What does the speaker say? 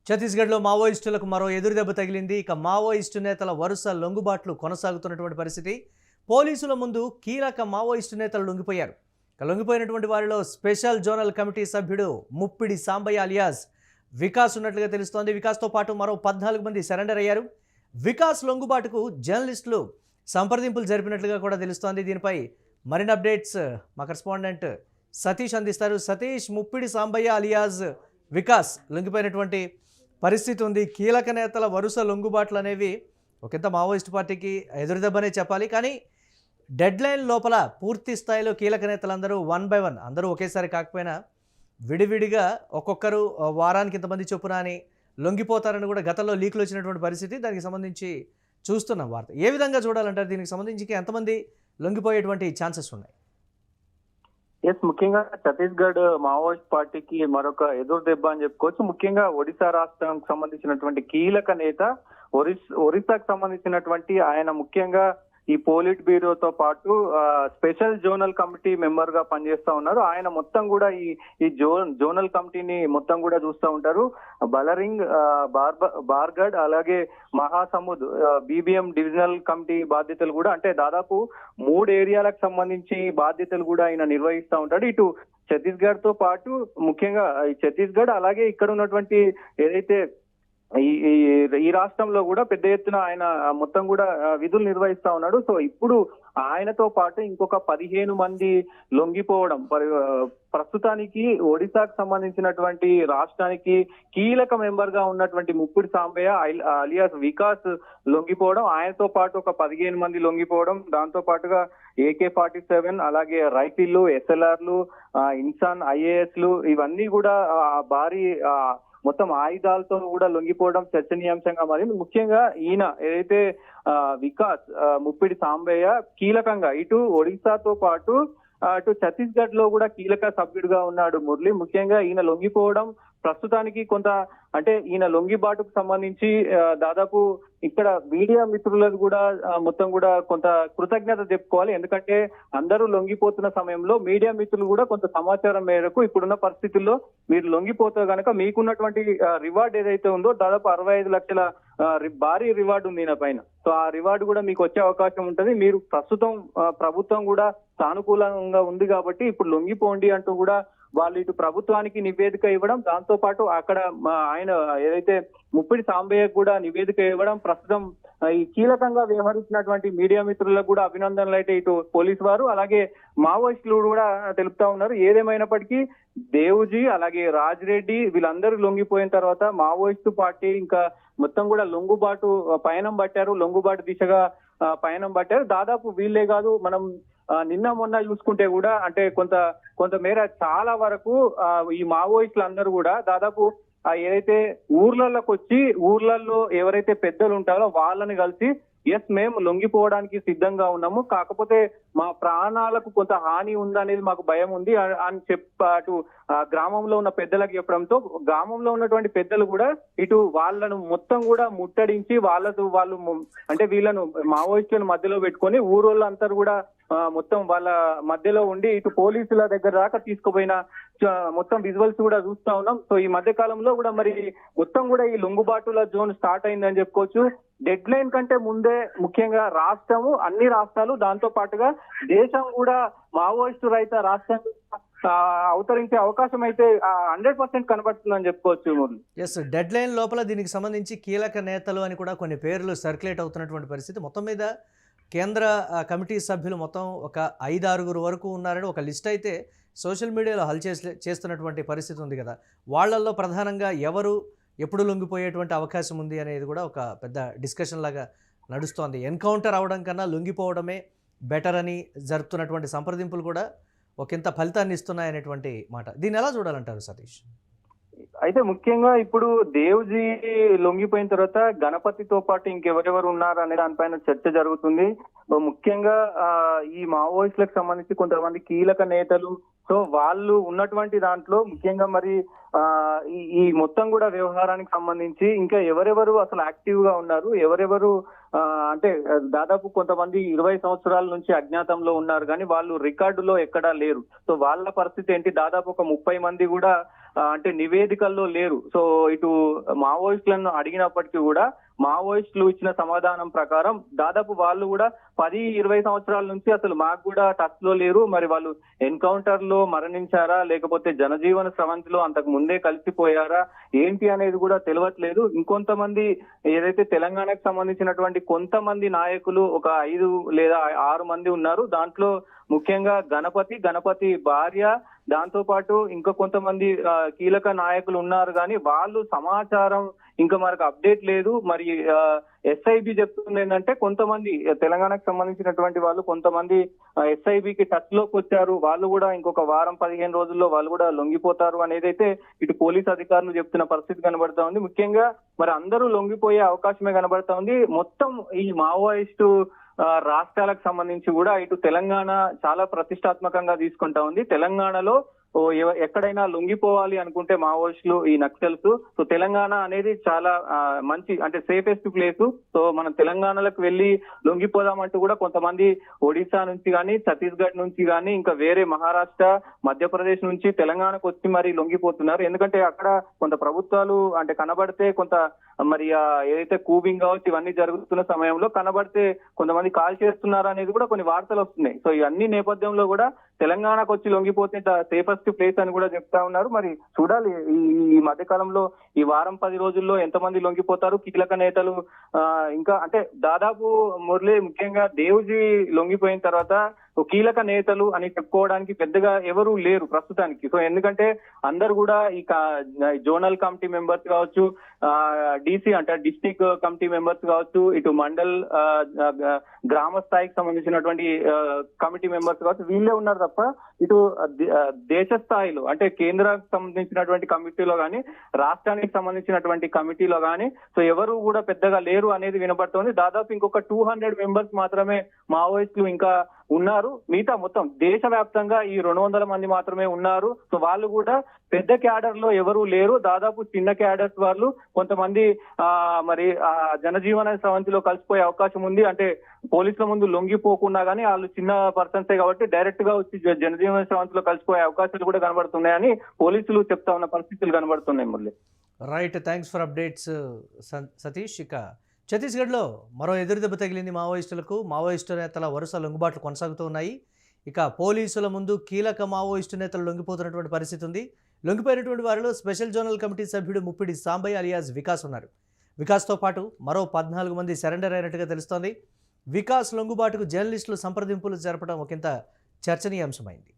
ఛత్తీస్గఢ్లో మావోయిస్టులకు మరో ఎదురుదెబ్బ తగిలింది. ఇక మావోయిస్టు నేతల వరుస లొంగుబాట్లు కొనసాగుతున్నటువంటి పరిస్థితి. పోలీసుల ముందు కీలక మావోయిస్టు నేతలు లొంగిపోయారు. ఇక లొంగిపోయినటువంటి వారిలో స్పెషల్ జోనల్ కమిటీ సభ్యుడు ముప్పిడి సాంబయ్య అలియాస్ వికాస్ ఉన్నట్లుగా తెలుస్తోంది. వికాస్తో పాటు మరో 14 మంది సరెండర్ అయ్యారు. వికాస్ లొంగుబాటుకు జర్నలిస్టులు సంప్రదింపులు జరిపినట్లుగా కూడా తెలుస్తోంది. దీనిపై మరిన్ని అప్డేట్స్ మా కరెస్పాండెంట్ సతీష్ అందిస్తారు. సతీష్, ముప్పిడి సాంబయ్య అలియాస్ వికాస్ లొంగిపోయినటువంటి పరిస్థితి ఉంది. కీలక నేతల వరుస లొంగుబాట్లు అనేవి ఒకంత మావోయిస్ట్ పార్టీకి ఎదురుదెబ్బనే చెప్పాలి. కానీ డెడ్ లైన్ లోపల పూర్తి స్థాయిలో కీలక నేతలందరూ 1 by 1 అందరూ ఒకేసారి కాకపోయినా విడివిడిగా ఒక్కొక్కరు వారానికి ఇంతమంది చొప్పున అని లొంగిపోతారని కూడా గతంలో లీకులు వచ్చినటువంటి పరిస్థితి. దానికి సంబంధించి చూస్తున్నాం వార్త. ఏ విధంగా చూడాలంటారు? దీనికి సంబంధించి ఎంతమంది లొంగిపోయేటువంటి ఛాన్సెస్ ఉన్నాయి? ముఖ్యంగా ఛత్తీస్గఢ్ మావోయిస్ట్ పార్టీకి మరొక ఎదురు దెబ్బ అని చెప్పుకోవచ్చు. ముఖ్యంగా ఒడిశా రాష్ట్రానికి సంబంధించినటువంటి కీలక నేత, ఒరిస్సాకు సంబంధించినటువంటి ఆయన ముఖ్యంగా ఈ పోలిట్ బ్యూరోతో పాటు స్పెషల్ జోనల్ కమిటీ మెంబర్ గా పనిచేస్తా ఉన్నారు. ఆయన మొత్తం కూడా ఈ జోనల్ కమిటీని మొత్తం కూడా చూస్తూ ఉంటారు. బలరింగ్, బార్గఢ్, అలాగే మహాసముద్ బీబీఎం డివిజనల్ కమిటీ బాధ్యతలు కూడా, అంటే దాదాపు 3 ఏరియాలకు సంబంధించి బాధ్యతలు కూడా ఆయన నిర్వహిస్తూ ఉంటాడు. ఇటు ఛత్తీస్గఢ్ తో పాటు ముఖ్యంగా ఈ ఛత్తీస్గఢ్ అలాగే ఇక్కడ ఉన్నటువంటి ఏదైతే ఈ రాష్ట్రంలో కూడా పెద్ద ఎత్తున ఆయన మొత్తం కూడా విధులు నిర్వహిస్తా ఉన్నాడు. సో ఇప్పుడు ఆయనతో పాటు ఇంకొక 15 మంది లొంగిపోవడం, ప్రస్తుతానికి ఒడిశాకు సంబంధించినటువంటి రాష్ట్రానికి కీలక మెంబర్ గా ఉన్నటువంటి ముప్పిడి సాంబయ్య అలియాస్ వికాస్ లొంగిపోవడం, ఆయనతో పాటు ఒక 15 మంది లొంగిపోవడం, దాంతో పాటుగా AK-47 అలాగే రైఫిల్లు, SLRలు, ఇన్సాన్ IASలు ఇవన్నీ కూడా భారీ మొత్తం ఆయుధాలతో కూడా లొంగిపోవడం చర్చనీయాంశంగా మారింది. ముఖ్యంగా ఈయన ఏదైతే వికాస్ ముప్పిడి సాంబయ్య కీలకంగా ఇటు ఒడిశాతో పాటు అటు ఛత్తీస్గఢ్ లో కూడా కీలక సభ్యుడిగా ఉన్నాడు మురళి. ముఖ్యంగా ఈయన లొంగిపోవడం ప్రస్తుతానికి కొంత, అంటే ఈయన లొంగిబాటుకు సంబంధించి దాదాపు ఇక్కడ మీడియా మిత్రులకు కూడా మొత్తం కూడా కొంత కృతజ్ఞత చెప్పుకోవాలి. ఎందుకంటే అందరూ లొంగిపోతున్న సమయంలో మీడియా మిత్రులు కూడా కొంత సమాచారం మేరకు ఇప్పుడున్న పరిస్థితుల్లో మీరు లొంగిపోతే కనుక మీకున్నటువంటి రివార్డ్ ఏదైతే ఉందో దాదాపు 65 లక్షల భారీ రివార్డు ఉంది ఈయన పైన. సో ఆ రివార్డు కూడా మీకు వచ్చే అవకాశం ఉంటది. మీరు ప్రస్తుతం ప్రభుత్వం కూడా సానుకూలంగా ఉంది కాబట్టి ఇప్పుడు లొంగిపోండి అంటూ కూడా వాళ్ళు ఇటు ప్రభుత్వానికి నివేదిక ఇవ్వడం, దాంతో పాటు అక్కడ ఆయన ఏదైతే ముప్పిడి సాంబయ్య కూడా నివేదిక ఇవ్వడం, ప్రస్తుతం ఈ కీలకంగా వ్యవహరించినటువంటి మీడియా మిత్రులకు కూడా అభినందనలు అయితే ఇటు పోలీసు వారు అలాగే మావోయిస్టులు కూడా తెలుపుతా ఉన్నారు. ఏదేమైనప్పటికీ దేవుజీ అలాగే రాజ్ రెడ్డి వీళ్ళందరూ లొంగిపోయిన తర్వాత మావోయిస్టు పార్టీ ఇంకా మొత్తం కూడా లొంగుబాటు దిశగా పయనం పట్టారు. దాదాపు వీళ్ళే కాదు, మనం నిన్న మొన్న చూసుకుంటే కూడా అంటే కొంత మేర చాలా వరకు ఈ మావోయిస్టులు అందరూ కూడా దాదాపు ఏదైతే ఊర్లలోకి వచ్చి ఊర్లలో ఎవరైతే పెద్దలు ఉంటారో వాళ్ళని కలిసి మేము లొంగిపోవడానికి సిద్ధంగా ఉన్నాము, కాకపోతే మా ప్రాణాలకు కొంత హాని ఉందనేది మాకు భయం ఉంది అని అటు గ్రామంలో ఉన్న పెద్దలకు చెప్పడంతో గ్రామంలో ఉన్నటువంటి పెద్దలు కూడా ఇటు వాళ్ళను మొత్తం కూడా ముట్టడించి వాళ్ళు అంటే వీళ్ళను మావోయిస్టులను మధ్యలో పెట్టుకొని ఊరోళ్ళంతా కూడా మొత్తం వాళ్ళ మధ్యలో ఉండి ఇటు పోలీసుల దగ్గర దాకా తీసుకుపోయిన మొత్తం విజువల్స్ కూడా చూస్తా ఉన్నాం. సో ఈ మధ్య కాలంలో కూడా మరి మొత్తం కూడా ఈ లొంగుబాటుల జోన్ స్టార్ట్ అయిందని చెప్పుకోవచ్చు. డెడ్ లైన్ కంటే ముందే ముఖ్యంగా అన్ని రాష్ట్రాలు దాంతో పాటుగా దేశం కూడా మావోయిస్టు రహిత రాష్ట్రం అవతరించే అవకాశం అయితే 100% కనబడుతుందని చెప్పుకోవచ్చు. ఎస్, డెడ్ లైన్ లోపల దీనికి సంబంధించి కీలక నేతలు అని కూడా కొన్ని పేర్లు సర్క్యులేట్ అవుతున్నటువంటి పరిస్థితి. మొత్తం మీద కేంద్ర కమిటీ సభ్యులు మొత్తం ఒక 5-6 వరకు ఉన్నారని ఒక లిస్ట్ అయితే సోషల్ మీడియాలో చేస్తున్నటువంటి పరిస్థితి ఉంది కదా. వాళ్ళల్లో ప్రధానంగా ఎవరు ఎప్పుడు లొంగిపోయేటువంటి అవకాశం ఉంది అనేది కూడా ఒక పెద్ద డిస్కషన్ లాగా నడుస్తోంది. ఎన్కౌంటర్ అవడం కన్నా లొంగిపోవడమే బెటర్ అని జరుపుతున్నటువంటి సంప్రదింపులు కూడా ఒకంత ఫలితాన్ని ఇస్తున్నాయనేటువంటి మాట. దీన్ని ఎలా చూడాలంటారు సతీష్? అయితే ముఖ్యంగా ఇప్పుడు దేవుజీ లొంగిపోయిన తర్వాత గణపతితో పాటు ఇంకెవరెవరు ఉన్నారు అనే దానిపైన చర్చ జరుగుతుంది. ముఖ్యంగా ఈ మావోయిస్టులకు సంబంధించి కొంతమంది కీలక నేతలు, సో వాళ్ళు ఉన్నటువంటి దాంట్లో ముఖ్యంగా మరి ఈ మొత్తం కూడా వ్యవహారానికి సంబంధించి ఇంకా ఎవరెవరు అసలు యాక్టివ్ గా ఉన్నారు, ఎవరెవరు అంటే దాదాపు కొంతమంది 20 సంవత్సరాల నుంచి అజ్ఞాతంలో ఉన్నారు కానీ వాళ్ళు రికార్డులో ఎక్కడా లేరు. సో వాళ్ళ పరిస్థితి ఏంటి? దాదాపు ఒక 30 మంది కూడా అంటే నివేదికల్లో లేరు. సో ఇటు మావోయిస్టులను అడిగినప్పటికీ కూడా మావోయిస్టులు ఇచ్చిన సమాధానం ప్రకారం దాదాపు వాళ్ళు కూడా 10-20 సంవత్సరాల నుంచి అసలు మాకు కూడా టచ్ లో లేరు, మరి వాళ్ళు ఎన్కౌంటర్ లో మరణించారా లేకపోతే జనజీవన స్రవంతిలో అంతకు ముందే కలిసిపోయారా ఏంటి అనేది కూడా తెలియట్లేదు. ఇంకొంతమంది ఏదైతే తెలంగాణకు సంబంధించినటువంటి కొంతమంది నాయకులు ఒక 5 లేదా 6 మంది ఉన్నారు. దాంట్లో ముఖ్యంగా గణపతి భార్య, దాంతో పాటు ఇంకా కొంతమంది కీలక నాయకులు ఉన్నారు, కానీ వాళ్ళు సమాచారం ఇంకా మనకు అప్డేట్ లేదు. మరి ఎస్ఐబి చెప్తుంది ఏంటంటే కొంతమంది తెలంగాణకు సంబంధించినటువంటి వాళ్ళు కొంతమంది ఎస్ఐబికి టచ్ లోకి వచ్చారు, వాళ్ళు కూడా ఇంకొక వారం 15 రోజుల్లో వాళ్ళు కూడా లొంగిపోతారు అనేది అయితే ఇటు పోలీస్ అధికారులు చెప్తున్న పరిస్థితి కనబడతా ఉంది. ముఖ్యంగా మరి అందరూ లొంగిపోయే అవకాశమే కనబడతా ఉంది. మొత్తం ఈ మావోయిస్టు రాష్ట్రాలకు సంబంధించి కూడా ఇటు తెలంగాణ చాలా ప్రతిష్టాత్మకంగా తీసుకుంటా ఉంది. తెలంగాణలో ఎక్కడైనా లొంగిపోవాలి అనుకుంటే మావోయిస్టులు ఈ నక్సల్స్, సో తెలంగాణ అనేది చాలా మంచి అంటే సేఫెస్ట్ ప్లేస్. సో మనం తెలంగాణలకు వెళ్ళి లొంగిపోదామంటూ కూడా కొంతమంది ఒడిశా నుంచి కానీ ఛత్తీస్గఢ్ నుంచి కానీ ఇంకా వేరే మహారాష్ట్ర మధ్యప్రదేశ్ నుంచి తెలంగాణకు వచ్చి మరి లొంగిపోతున్నారు. ఎందుకంటే అక్కడ కొంత ప్రభుత్వాలు అంటే కనబడితే కొంత మరి ఏదైతే కూబింగ్ కావచ్చు ఇవన్నీ జరుగుతున్న సమయంలో కనబడితే కొంతమంది కాల్ చేస్తున్నారు అనేది కూడా కొన్ని వార్తలు వస్తున్నాయి. సో ఇవన్నీ నేపథ్యంలో కూడా తెలంగాణకు వచ్చి లొంగిపోతే సేఫెస్ట్ ప్లేస్ అని కూడా చెప్తా ఉన్నారు. మరి చూడాలి ఈ మధ్య కాలంలో ఈ వారం 10 రోజుల్లో ఎంతమంది లొంగిపోతారు కీలక నేతలు. ఇంకా అంటే దాదాపు మురళి ముఖ్యంగా దేవుజీ లొంగిపోయిన తర్వాత కీలక నేతలు అని చెప్పుకోవడానికి పెద్దగా ఎవరు లేరు ప్రస్తుతానికి. సో ఎందుకంటే అందరు కూడా ఈ జోనల్ కమిటీ మెంబర్స్ కావచ్చు, డిసి అంటే డిస్ట్రిక్ట్ కమిటీ మెంబర్స్ కావచ్చు, ఇటు మండల్ గ్రామ స్థాయికి సంబంధించినటువంటి కమిటీ మెంబర్స్ కావచ్చు, వీళ్ళే ఉన్నారు తప్ప ఇటు దేశ స్థాయిలో అంటే కేంద్రానికి సంబంధించినటువంటి కమిటీలో కానీ రాష్ట్రానికి సంబంధించినటువంటి కమిటీలో కానీ సో ఎవరు కూడా పెద్దగా లేరు అనేది వినబడుతోంది. దాదాపు ఇంకొక 200 మెంబర్స్ మాత్రమే మావోయిస్టులు ఇంకా ఉన్నారు. మిగతా మొత్తం దేశవ్యాప్తంగా ఈ 200 మంది మాత్రమే ఉన్నారు. సో వాళ్ళు కూడా పెద్ద క్యాడర్ లో ఎవరు లేరు. దాదాపు చిన్న క్యాడర్స్ వాళ్ళు కొంతమంది మరి జనజీవన స్రవంతిలో కలిసిపోయే అవకాశం ఉంది. అంటే పోలీసుల ముందు లొంగిపోకుండా కానీ వాళ్ళు చిన్న పర్సన్సే కాబట్టి డైరెక్ట్ గా వచ్చి జనజీవన స్రవంతిలో కలిసిపోయే అవకాశాలు కూడా కనబడుతున్నాయని పోలీసులు చెప్తా ఉన్న పరిస్థితులు కనబడుతున్నాయి. Murali right, thanks for updates Satish. ఇక ఛత్తీస్గఢ్లో మరో ఎదురుదెబ్బ తగిలింది మావోయిస్టులకు. మావోయిస్టు నేతల వరుస లొంగుబాట్లు కొనసాగుతూ ఉన్నాయి. ఇక పోలీసుల ముందు కీలక మావోయిస్టు నేతలు లొంగిపోతున్నటువంటి పరిస్థితి ఉంది. లొంగిపోయినటువంటి వారిలో స్పెషల్ జోనల్ కమిటీ సభ్యుడు ముప్పిడి సాంబయ్య అలియాస్ వికాస్ ఉన్నారు. వికాస్తో పాటు మరో 14 మంది సరెండర్ అయినట్టుగా తెలుస్తోంది. వికాస్ లొంగుబాటుకు జర్నలిస్టులు సంప్రదింపులు జరపడం ఒకంత చర్చనీయాంశమైంది.